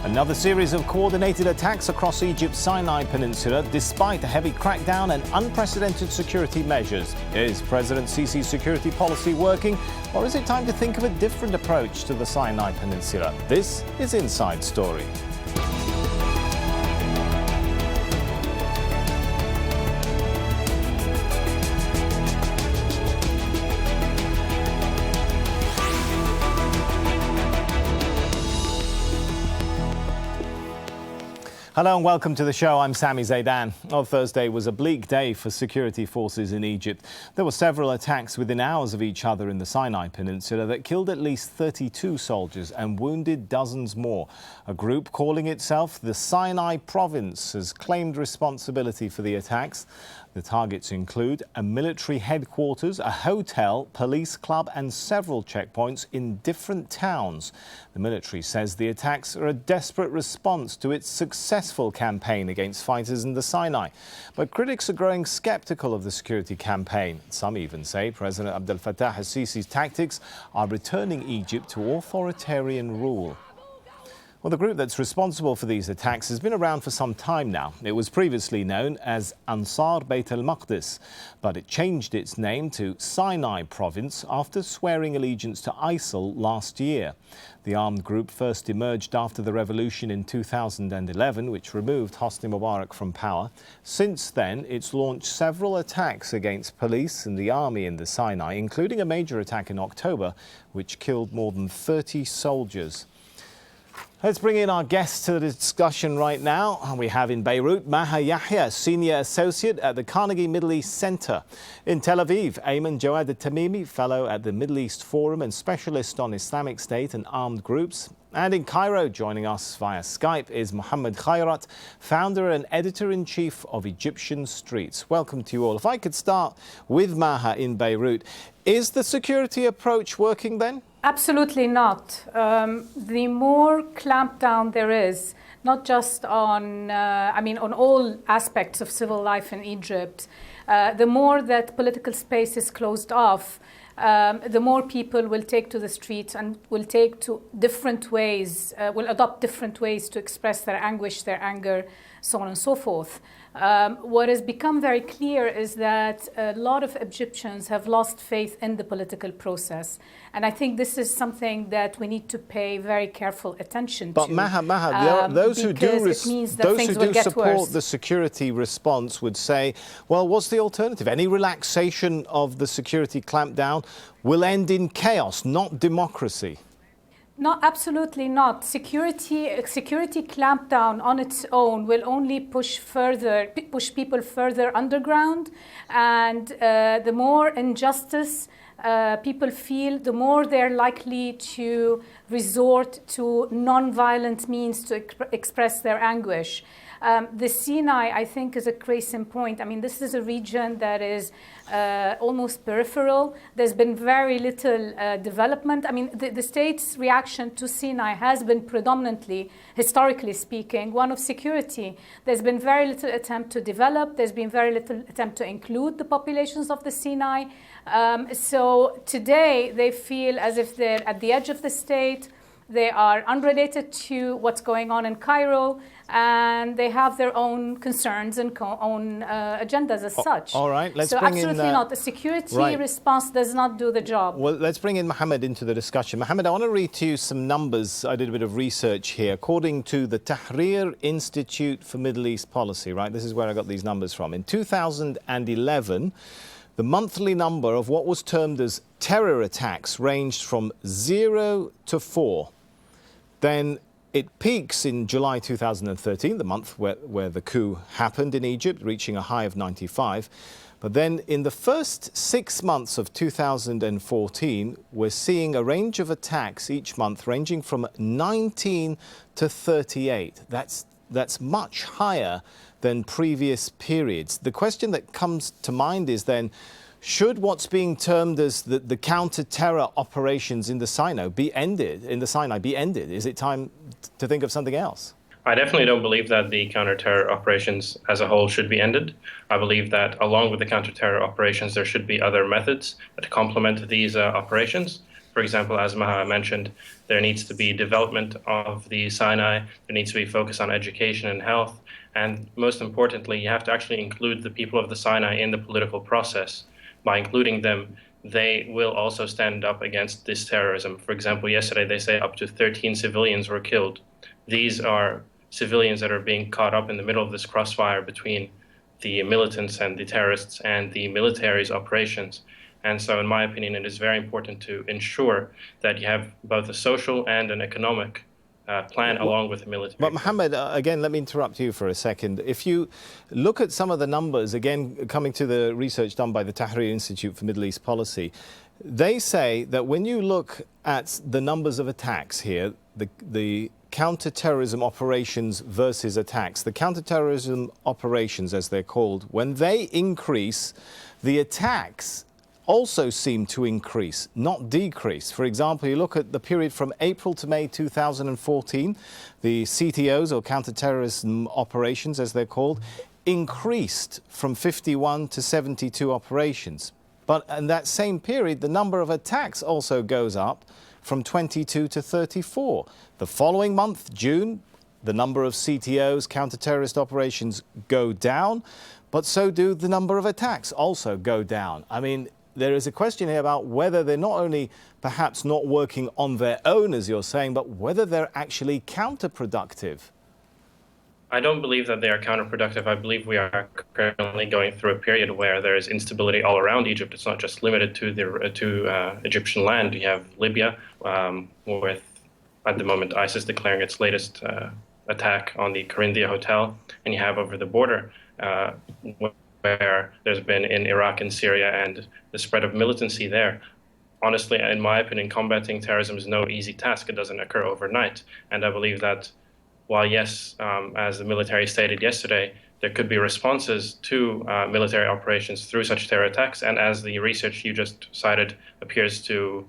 Another series of coordinated attacks across Egypt's Sinai Peninsula, despite a heavy crackdown and unprecedented security measures. Is President Sisi's security policy working, or is it time to think of a different approach to the Sinai Peninsula? This is Inside Story. Hello and welcome to the show. I'm Sami Zaidan. Thursday was a bleak day for security forces in Egypt. There were several attacks within hours of each other in the Sinai Peninsula that killed at least 32 soldiers and wounded dozens more. A group calling itself the Sinai Province has claimed responsibility for the attacks. The targets include a military headquarters, a hotel, police club and several checkpoints in different towns. The military says the attacks are a desperate response to its successful campaign against fighters in the Sinai. But critics are growing sceptical of the security campaign. Some even say President Abdel Fattah al-Sisi's tactics are returning Egypt to authoritarian rule. Well, the group that's responsible for these attacks has been around for some time now. It was previously known as Ansar Bayt al-Maqdis, but it changed its name to Sinai Province after swearing allegiance to ISIL last year. The armed group first emerged after the revolution in 2011, which removed Hosni Mubarak from power. Since then, it's launched several attacks against police and the army in the Sinai, including a major attack in October, which killed more than 30 soldiers. Let's bring in our guests to the discussion right now. We have in Beirut, Maha Yahya, Senior Associate at the Carnegie Middle East Center. In Tel Aviv, Ayman Jawad Al-Tamimi, Fellow at the Middle East Forum and Specialist on Islamic State and Armed Groups. And in Cairo, joining us via Skype, is Mohammed Khairat, Founder and Editor-in-Chief of Egyptian Streets. Welcome to you all. If I could start with Maha in Beirut, is the security approach working then? Absolutely not. The more clampdown there is, not just on, on all aspects of civil life in Egypt, the more that political space is closed off, the more people will take to the streets and will take to different ways, will adopt different ways to express their anguish, their anger, so on and so forth. What has become very clear is that a lot of Egyptians have lost faith in the political process. And I think this is something that we need to pay very careful attention to. But Maha, those who do support the security response would say, well, what's the alternative? Any relaxation of the security clampdown will end in chaos, not democracy. No, absolutely not. Security clampdown on its own will only push people further underground, and the more injustice people feel, the more they're likely to resort to non-violent means to express their anguish. The Sinai, I think, is a case in point. I mean, this is a region that is almost peripheral. There's been very little development. I mean, the state's reaction to Sinai has been predominantly, historically speaking, one of security. There's been very little attempt to develop. There's been very little attempt to include the populations of the Sinai. So today, they feel as if they're at the edge of the state. They are unrelated to what's going on in Cairo, and they have their own concerns and own agendas as such. All right, let's so bring in... absolutely not. The security response does not do the job. Well, let's bring in Mohammed into the discussion. Mohammed, I want to read to you some numbers. I did a bit of research here. According to the Tahrir Institute for Middle East Policy, right, this is where I got these numbers from. In 2011, the monthly number of what was termed as terror attacks ranged from 0 to 4. Then it peaks in July 2013, the month where the coup happened in Egypt, reaching a high of 95. But then in the first 6 months of 2014, we're seeing a range of attacks each month ranging from 19 to 38. That's much higher than previous periods. The question that comes to mind is then, should what's being termed as the counter-terror operations in the Sinai be ended? Is it time to think of something else? I definitely don't believe that the counter-terror operations as a whole should be ended. I believe that along with the counter-terror operations, there should be other methods that complement these operations. For example, as Maha mentioned, there needs to be development of the Sinai, there needs to be focus on education and health, and most importantly, you have to actually include the people of the Sinai in the political process. By including them, they will also stand up against this terrorism. For example, yesterday they say up to 13 civilians were killed. These are civilians that are being caught up in the middle of this crossfire between the militants and the terrorists and the military's operations. And so, in my opinion, it is very important to ensure that you have both a social and an economic plan along with the military. But Mohammed, again, let me interrupt you for a second. If you look at some of the numbers, again, coming to the research done by the Tahrir Institute for Middle East Policy, they say that when you look at the numbers of attacks here, the counter-terrorism operations versus attacks, the counter-terrorism operations, as they're called, when they increase, the attacks also seem to increase, not decrease. For example, you look at the period from April to May 2014, the CTOs, or counter-terrorism operations as they're called, increased from 51 to 72 operations. But in that same period, the number of attacks also goes up from 22 to 34. The following month, June, the number of CTOs, counter-terrorist operations, go down, but so do the number of attacks also go down. I mean, there is a question here about whether they're not only perhaps not working on their own, as you're saying, but whether they're actually counterproductive. I don't believe that they are counterproductive. I believe we are currently going through a period where there is instability all around Egypt. It's not just limited to Egyptian land. You have Libya, with, at the moment, ISIS declaring its latest attack on the Corinthia Hotel, and you have over the border where there's been in Iraq and Syria and the spread of militancy there. Honestly, in my opinion, combating terrorism is no easy task. It doesn't occur overnight. And I believe that while, yes, as the military stated yesterday, there could be responses to military operations through such terror attacks, and as the research you just cited appears to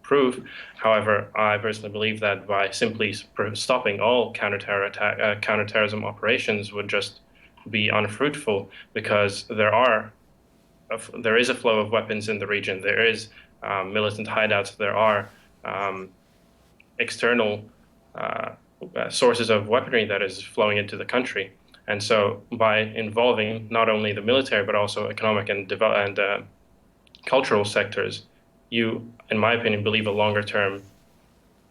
prove. However, I personally believe that by simply stopping all counterterrorism operations would just be unfruitful, because there is a flow of weapons in the region. There is militant hideouts. There are external sources of weaponry that is flowing into the country. And so by involving not only the military, but also economic and cultural sectors, you, in my opinion, believe a longer term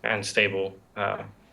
and stable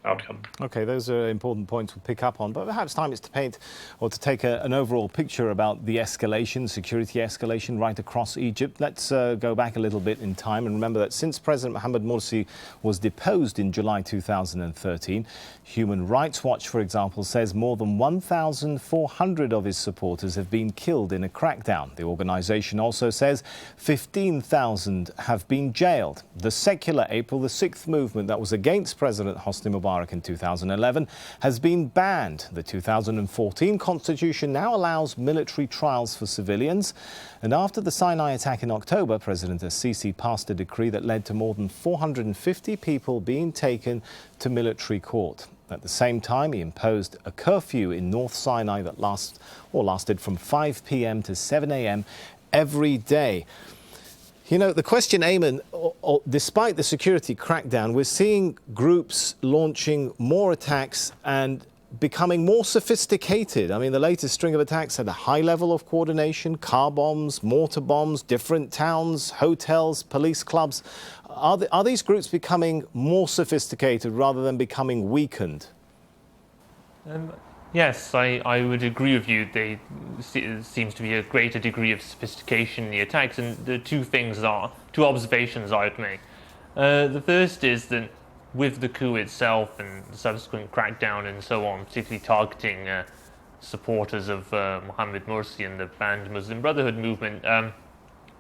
outcome. Okay, those are important points we'll pick up on, but perhaps time is to paint or to take an overall picture about the escalation, security escalation right across Egypt. Let's go back a little bit in time and remember that since President Mohamed Morsi was deposed in July 2013, Human Rights Watch, for example, says more than 1,400 of his supporters have been killed in a crackdown. The organisation also says 15,000 have been jailed. The secular April the 6th movement that was against President Hosni Mubarak in 2011 has been banned. The 2014 constitution now allows military trials for civilians. And after the Sinai attack in October, President al-Sisi passed a decree that led to more than 450 people being taken to military court. At the same time, he imposed a curfew in North Sinai that lasted from 5 p.m. to 7 a.m. every day. You know, the question, Ayman, despite the security crackdown, we're seeing groups launching more attacks and becoming more sophisticated. I mean, the latest string of attacks had a high level of coordination, car bombs, mortar bombs, different towns, hotels, police clubs. Are these groups becoming more sophisticated rather than becoming weakened? Yes, I would agree with you. There seems to be a greater degree of sophistication in the attacks, and the two observations I would make. The first is that with the coup itself and the subsequent crackdown and so on, particularly targeting supporters of Mohamed Morsi and the banned Muslim Brotherhood movement,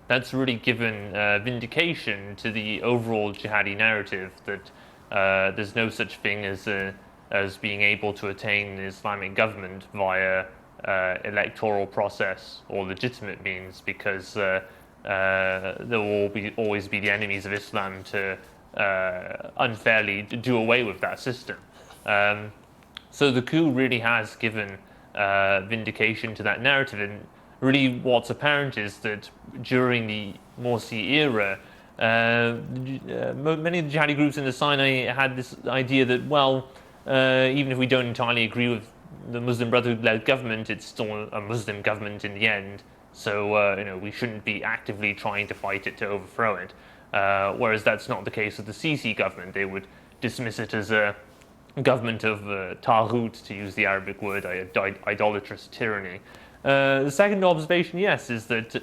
that's really given vindication to the overall jihadi narrative that there's no such thing as being able to attain an Islamic government via electoral process or legitimate means, because there will always be the enemies of Islam to unfairly do away with that system. So the coup really has given vindication to that narrative, and really what's apparent is that during the Morsi era, Many of the jihadi groups in the Sinai had this idea that, well, even if we don't entirely agree with the Muslim Brotherhood-led government, it's still a Muslim government in the end. So we shouldn't be actively trying to fight it to overthrow it. Whereas that's not the case with the Sisi government. They would dismiss it as a government of taghut, to use the Arabic word, idolatrous tyranny. The second observation, yes, is that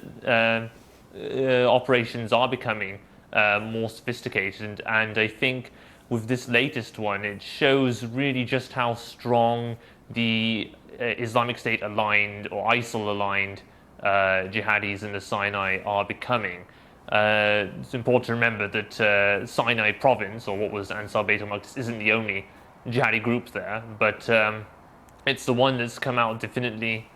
operations are becoming more sophisticated, and I think with this latest one, it shows really just how strong the Islamic State aligned or ISIL aligned jihadis in the Sinai are becoming. It's important to remember that Sinai province, or what was Ansar Beit al-Maqdis, isn't the only jihadi group there, but it's the one that's come out definitely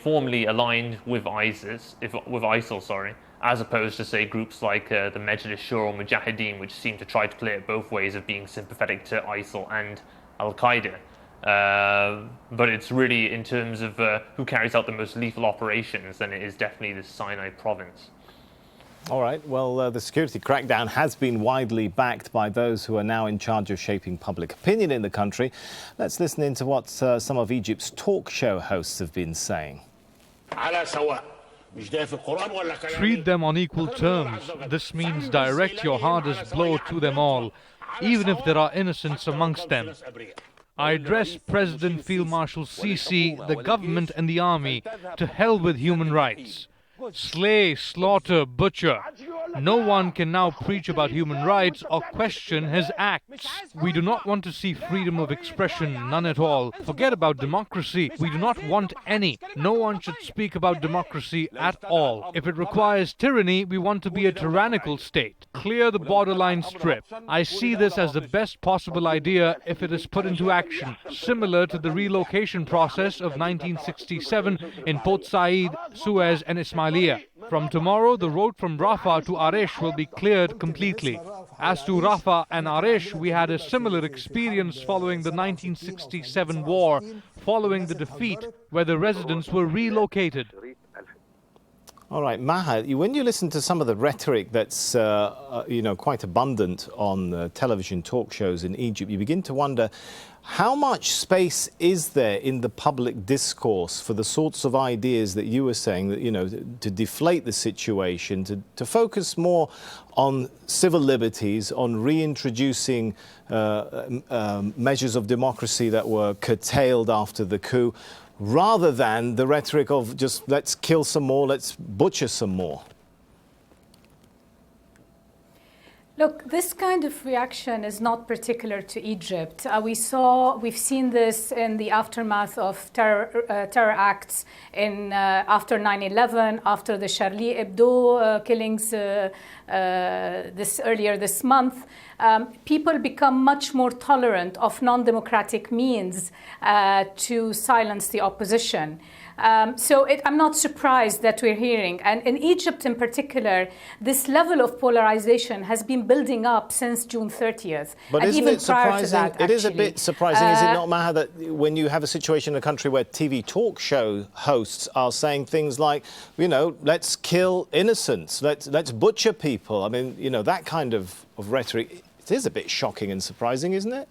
formally aligned with ISIL, as opposed to, say, groups like the Majlis Shura or Mujahideen, which seem to try to play it both ways of being sympathetic to ISIL and Al-Qaeda. But it's really, in terms of who carries out the most lethal operations, then it is definitely the Sinai province. All right. Well, the security crackdown has been widely backed by those who are now in charge of shaping public opinion in the country. Let's listen into what some of Egypt's talk show hosts have been saying. Treat them on equal terms. This means direct your hardest blow to them all, even if there are innocents amongst them. I address President Field Marshal Sisi, the government and the army, to hell with human rights. Slay, slaughter, butcher. No one can now preach about human rights or question his acts. We do not want to see freedom of expression, none at all. Forget about democracy. We do not want any. No one should speak about democracy at all. If it requires tyranny, we want to be a tyrannical state. Clear the borderline strip. I see this as the best possible idea if it is put into action, similar to the relocation process of 1967 in Port Said, Suez and Ismailia. From tomorrow, the road from Rafah to Arish will be cleared completely. As to Rafah and Arish, we had a similar experience following the 1967 war, following the defeat, where the residents were relocated. All right, Maha, when you listen to some of the rhetoric that's, quite abundant on television talk shows in Egypt, you begin to wonder, how much space is there in the public discourse for the sorts of ideas that you were saying, that, to deflate the situation, to focus more on civil liberties, on reintroducing measures of democracy that were curtailed after the coup, rather than the rhetoric of just let's kill some more, let's butcher some more? Look, this kind of reaction is not particular to Egypt. We've seen this in the aftermath of terror acts after 9/11, after the Charlie Hebdo killings earlier this month. People become much more tolerant of non-democratic means to silence the opposition. I'm not surprised that we're hearing, and in Egypt in particular, this level of polarization has been building up since June 30th. But and isn't even it surprising? Prior to that, it is a bit surprising, is it not, Maha, that when you have a situation in a country where TV talk show hosts are saying things like, let's kill innocents, let's butcher people. I mean, that kind of rhetoric, it is a bit shocking and surprising, isn't it?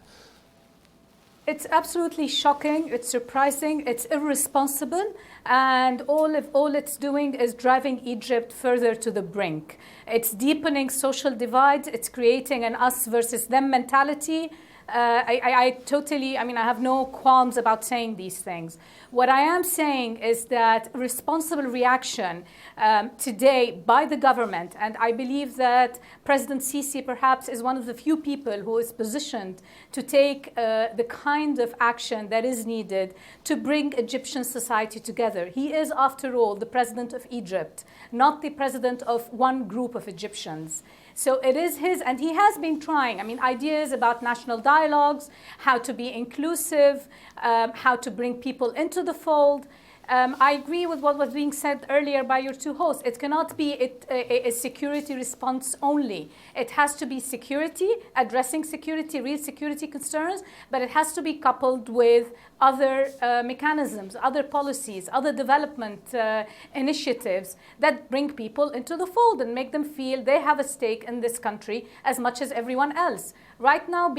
It's absolutely shocking, it's surprising, it's irresponsible, and all it's doing is driving Egypt further to the brink. It's deepening social divides, it's creating an us versus them mentality. I have no qualms about saying these things. What I am saying is that responsible reaction today by the government, and I believe that President Sisi perhaps is one of the few people who is positioned to take the kind of action that is needed to bring Egyptian society together. He is, after all, the president of Egypt, not the president of one group of Egyptians. So it is his, and he has been trying. Ideas about national dialogues, how to be inclusive, how to bring people into the fold. I agree with what was being said earlier by your two hosts. It cannot be a security response only. It has to be security, addressing security, real security concerns, but it has to be coupled with other mechanisms, other policies, other development initiatives that bring people into the fold and make them feel they have a stake in this country as much as everyone else. Right now,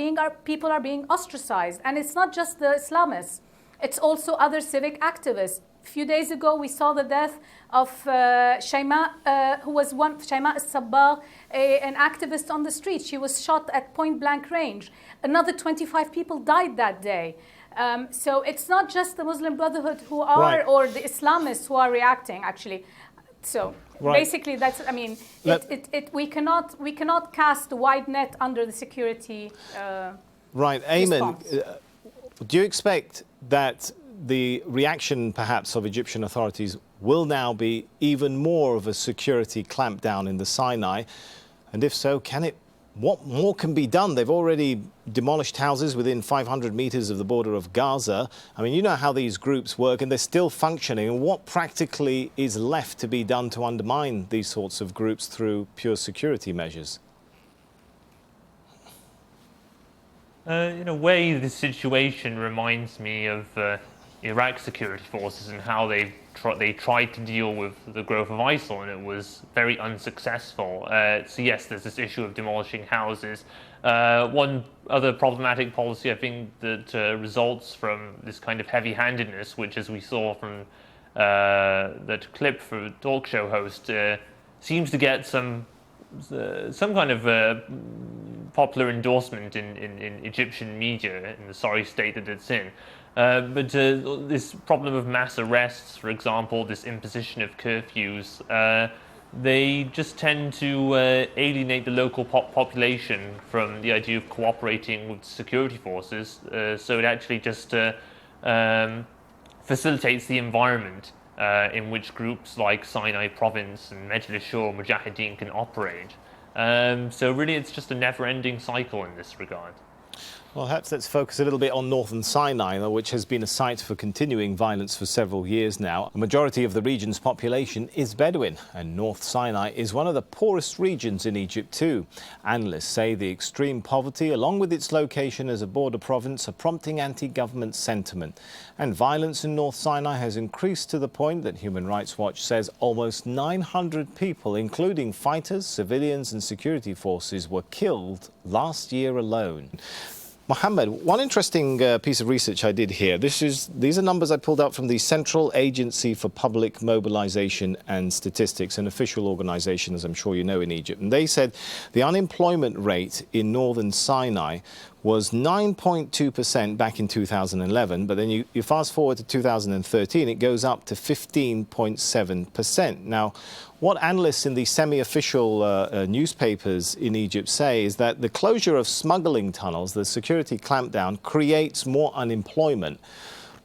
people are being ostracized, and it's not just the Islamists. It's also other civic activists. A few days ago, we saw the death of Shayma, who was Shayma al-Sabbar, an activist on the street. She was shot at point-blank range. Another 25 people died that day. So it's not just the Muslim Brotherhood who are, right, or the Islamists who are reacting, actually. So right, basically, that's. I mean, we cannot cast a wide net under the security. Right, Ayman, do you expect that the reaction, perhaps, of Egyptian authorities will now be even more of a security clampdown in the Sinai? And if so, what more can be done? They've already demolished houses within 500 meters of the border of Gaza. I mean, you know how these groups work, and they're still functioning. And what practically is left to be done to undermine these sorts of groups through pure security measures? In a way, this situation reminds me of Iraq security forces and how they tried to deal with the growth of ISIL, and it was very unsuccessful. So yes, there's this issue of demolishing houses. One other problematic policy, I think, that results from this kind of heavy-handedness, which, as we saw from that clip for the talk show host, seems to get some kind of popular endorsement in Egyptian media in the sorry state that it's in. But this problem of mass arrests, for example, this imposition of curfews, they just tend to alienate the local population from the idea of cooperating with security forces. So it actually just facilitates the environment in which groups like Sinai Province and Majlis Shura Mujahideen can operate. So really it's just a never-ending cycle in this regard. Well, perhaps let's focus a little bit on northern Sinai, which has been a site for continuing violence for several years now. A majority of the region's population is Bedouin, and North Sinai is one of the poorest regions in Egypt too. Analysts say the extreme poverty, along with its location as a border province, are prompting anti-government sentiment. And violence in North Sinai has increased to the point that Human Rights Watch says almost 900 people, including fighters, civilians and security forces, were killed last year alone. Mohammed, one interesting piece of research I did here. These are numbers I pulled out from the Central Agency for Public Mobilization and Statistics, an official organization, as I'm sure you know, in Egypt. And they said the unemployment rate in northern Sinai was 9.2% back in 2011, but then you fast forward to 2013, it goes up to 15.7%. Now, what analysts in the semi-official newspapers in Egypt say is that the closure of smuggling tunnels, the security clampdown, creates more unemployment.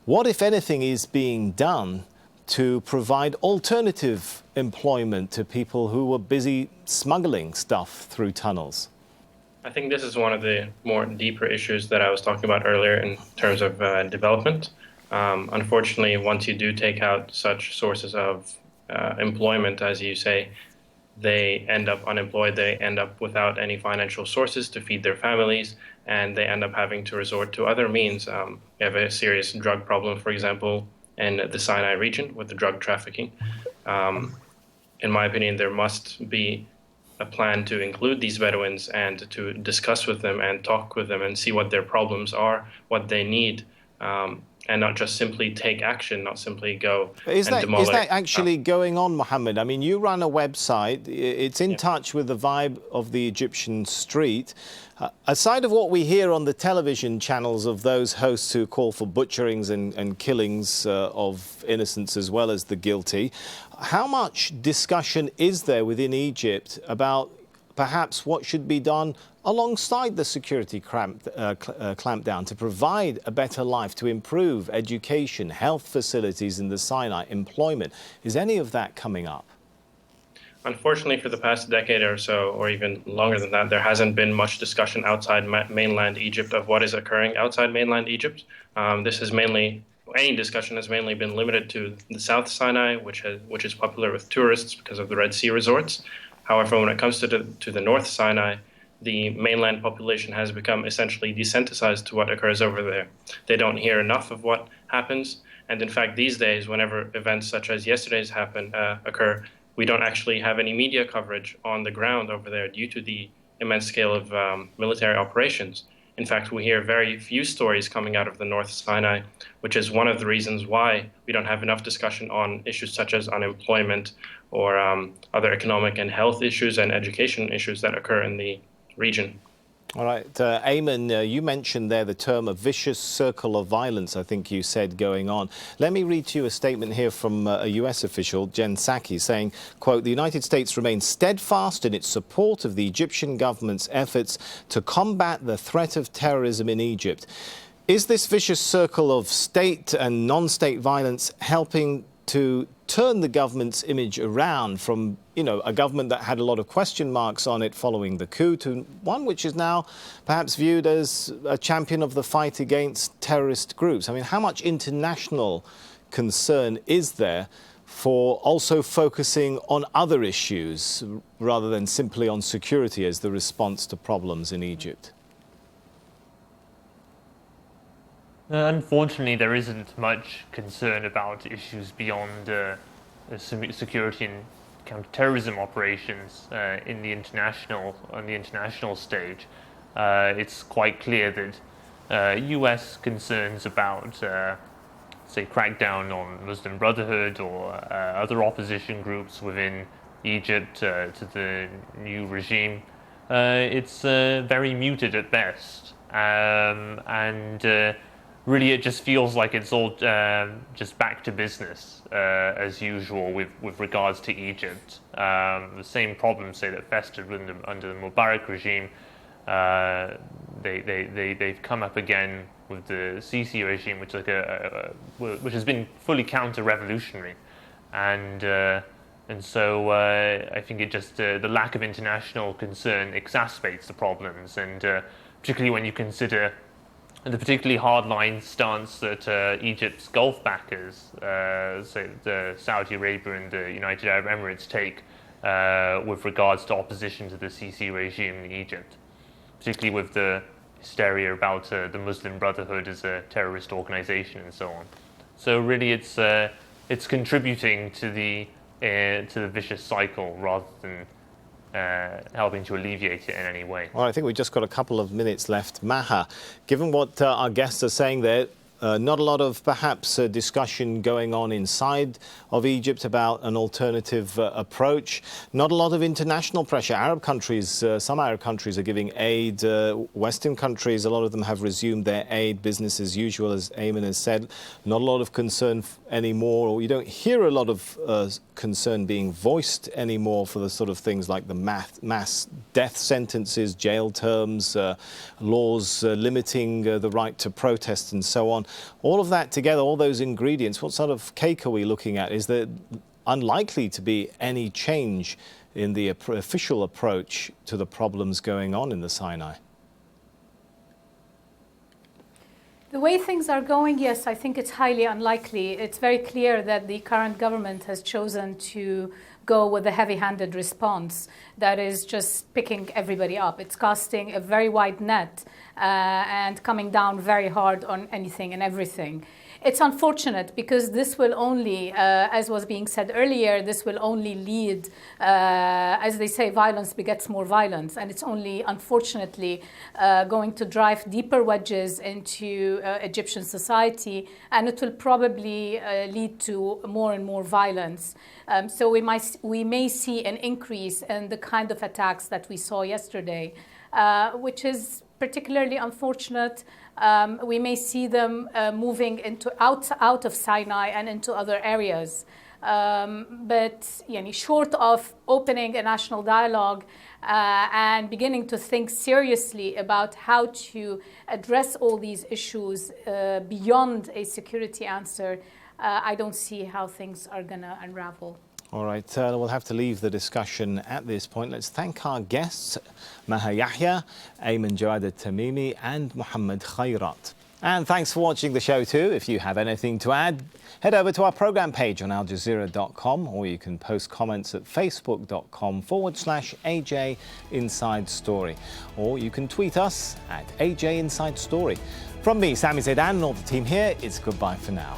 What, if anything, is being done to provide alternative employment to people who were busy smuggling stuff through tunnels? I think this is one of the more deeper issues that I was talking about earlier in terms of development. Unfortunately, once you do take out such sources of employment, as you say, they end up unemployed, they end up without any financial sources to feed their families, and they end up having to resort to other means. You have a serious drug problem, for example, in the Sinai region with the drug trafficking. In my opinion, there must be a plan to include these Bedouins and to discuss with them and talk with them and see what their problems are, what they need, and not just simply take action, not simply go and demolish. Is that actually going on, Mohammed? I mean, you run a website. It's in touch with the vibe of the Egyptian street. Aside of what we hear on the television channels of those hosts who call for butcherings and killings of innocents as well as the guilty, how much discussion is there within Egypt about perhaps what should be done alongside the security clampdown to provide a better life, to improve education, health facilities in the Sinai, employment? Is any of that coming up? Unfortunately, for the past decade or so, or even longer than that, there hasn't been much discussion outside mainland Egypt of what is occurring outside mainland Egypt. This has mainly any discussion has mainly been limited to the South Sinai, which is popular with tourists because of the Red Sea resorts. However, when it comes to the North Sinai, the mainland population has become essentially desensitized to what occurs over there. They don't hear enough of what happens, and in fact, these days, whenever events such as yesterday's occur, we don't actually have any media coverage on the ground over there due to the immense scale of military operations. In fact, we hear very few stories coming out of the North Sinai, which is one of the reasons why we don't have enough discussion on issues such as unemployment or other economic and health issues and education issues that occur in the region. All right, Ayman, you mentioned there the term a vicious circle of violence, I think you said, going on. Let me read to you a statement here from a US official, Jen Psaki, saying, quote, "The United States remains steadfast in its support of the Egyptian government's efforts to combat the threat of terrorism in Egypt." Is this vicious circle of state and non-state violence helping to turn the government's image around from, a government that had a lot of question marks on it following the coup to one which is now perhaps viewed as a champion of the fight against terrorist groups? I mean, how much international concern is there for also focusing on other issues rather than simply on security as the response to problems in Egypt? Unfortunately, there isn't much concern about issues beyond security and counterterrorism operations on the international stage. It's quite clear that U.S. concerns about, say, crackdown on Muslim Brotherhood or other opposition groups within Egypt to the new regime, it's very muted at best, and really, it just feels like it's all just back to business as usual with regards to Egypt. The same problems, say, that festered under the Mubarak regime, they've come up again with the Sisi regime, which has been fully counter-revolutionary, and so I think it just the lack of international concern exacerbates the problems, and particularly when you consider the particularly hardline stance that Egypt's Gulf backers, say the Saudi Arabia and the United Arab Emirates, take with regards to opposition to the Sisi regime in Egypt, particularly with the hysteria about the Muslim Brotherhood as a terrorist organization and so on. So really, it's contributing to the vicious cycle rather than helping to alleviate it in any way. Well, I think we've just got a couple of minutes left. Maha, given what our guests are saying there, not a lot of perhaps discussion going on inside of Egypt about an alternative approach. Not a lot of international pressure. Arab countries, some Arab countries are giving aid. Western countries, a lot of them have resumed their aid, business as usual, as Ayman has said. Not a lot of concern anymore, or you don't hear a lot of concern being voiced anymore for the sort of things like the mass death sentences, jail terms, laws limiting the right to protest and so on. All of that together, all those ingredients, what sort of cake are we looking at? Is there unlikely to be any change in the official approach to the problems going on in the Sinai? The way things are going, yes, I think it's highly unlikely. It's very clear that the current government has chosen to go with a heavy-handed response that is just picking everybody up. It's casting a very wide net and coming down very hard on anything and everything. It's unfortunate because this will only, as was being said earlier, this will only lead, as they say, violence begets more violence. And it's only, unfortunately, going to drive deeper wedges into Egyptian society. And it will probably lead to more and more violence. So we may see an increase in the kind of attacks that we saw yesterday, which is particularly unfortunate. We may see them moving out of Sinai and into other areas. But short of opening a national dialogue and beginning to think seriously about how to address all these issues beyond a security answer, I don't see how things are going to unravel. All right, we'll have to leave the discussion at this point. Let's thank our guests, Maha Yahya, Ayman Jawad Al-Tamimi and Mohammed Khairat. And thanks for watching the show too. If you have anything to add, head over to our programme page on aljazeera.com, or you can post comments at facebook.com/AJ Inside Story. Or you can tweet us at AJ Inside Story. From me, Sami Zaidan, and all the team here, it's goodbye for now.